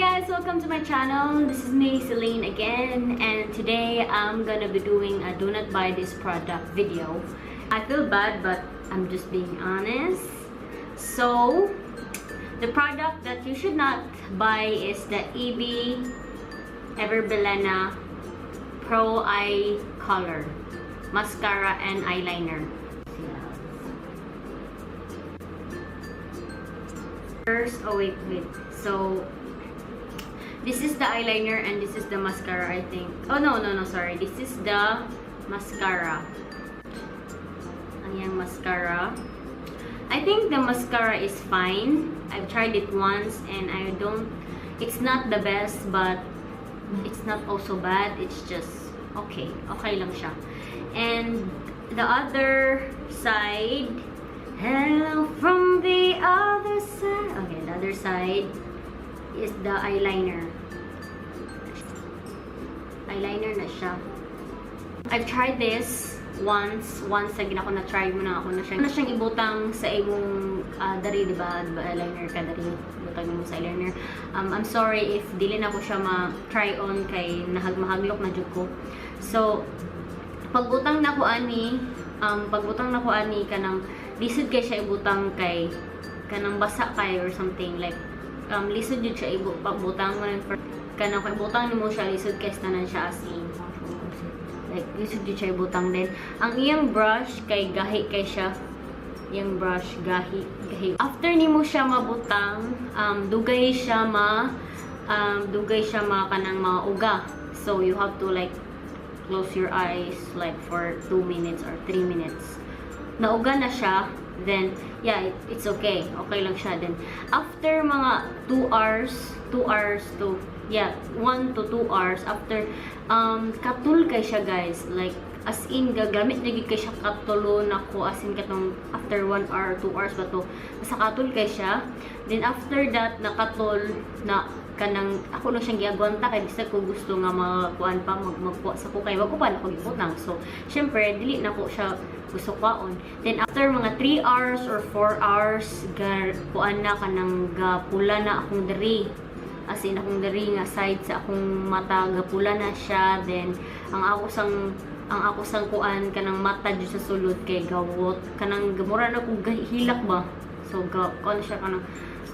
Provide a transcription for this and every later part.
guys, welcome to my channel. This is me, Celine, again, and today I'm gonna be doing a do not buy this product video. I feel bad, but I'm just being honest. So the product that you should not buy is the EB Everbelena Pro Eye Color Mascara and Eyeliner. First, oh wait. So this is the eyeliner and this is the mascara, I think. Oh no, sorry. This is the mascara. Ayan, mascara. I think the mascara is fine. I've tried it once and it's not the best, but it's not also bad. It's just okay. Okay lang siya. And the other side, hello from the other side. Okay, the other side is the eyeliner. Eyeliner na siya. I've tried this once lagi na ako na-try mo na ako na siya. Ano siyang ibutang sa imong dari, diba? Eyeliner ka dari. Ibutang mo sa eyeliner. I'm sorry if dili na ko siya ma-try on kay mahaglok na jud ko. So, pagbutang na ko ani kanang lisod kay siya ibutang kay kanang basa kay or something like lisod jud siya ibutang mo kanang kay butang nimo siya lisod kay tanan siya asin like lisod jud siya ibutang din. Ang iyang brush kay gahi kay siya, iyang brush gahi. After nimo siya mabutang dugay siya kanang mauga, so you have to like close your eyes like for 2 minutes or 3 minutes. Nauga na siya, then yeah, it's okay. Okay lang siya. Then after mga 2 hours to 1 to 2 hours after katul kay siya, guys. Like as in gagamit na gid kay siya katulo nako, as in katong after 1 hour 2 hours ba to basta katul kay siya. Then after that nakatul na kanang ako na siyang giagwanta kay bisa ko gusto nga makuan pa magkuha sa ko kay wag ko pa ako gibutang. So syempre dili na ko siya gusto kwaon. Then after mga 3 hours or 4 hours kuan na kanang gapula na akong diri, as in akong diri nga side sa akong mata gapula na siya. Then ang ako sang kuan kanang mata jud sa sulod kay gawot kanang gamura na kog hilak ba. So kuan siya kanang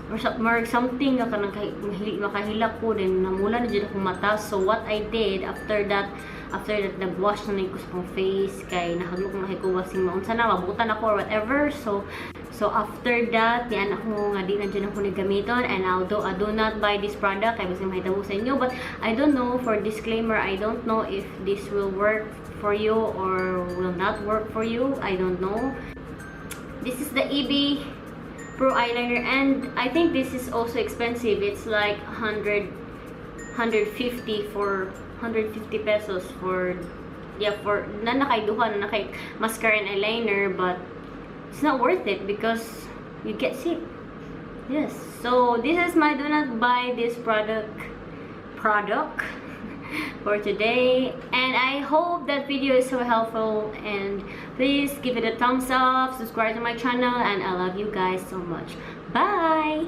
or something nga kanang makahilak ko, din namula na dyan akong mata. So what I did after that nagwash na ko sa akong face kay nahaglok na ko wasing maunsa na mabutan ako or whatever. So after that yan ako nga di na dyan ako nagamiton, and I do not buy this product kay basta mahitabo sa inyo. But I don't know, for disclaimer, I don't know if this will work for you or will not work for you. I don't know. This is the EB Pro eyeliner, and I think this is also expensive. It's like 150 pesos for nakay mascara and eyeliner, but it's not worth it because you get sick. Yes, so this is my do not buy this product for today, and I hope that video is so helpful, and please give it a thumbs up, subscribe to my channel, and I love you guys so much. Bye.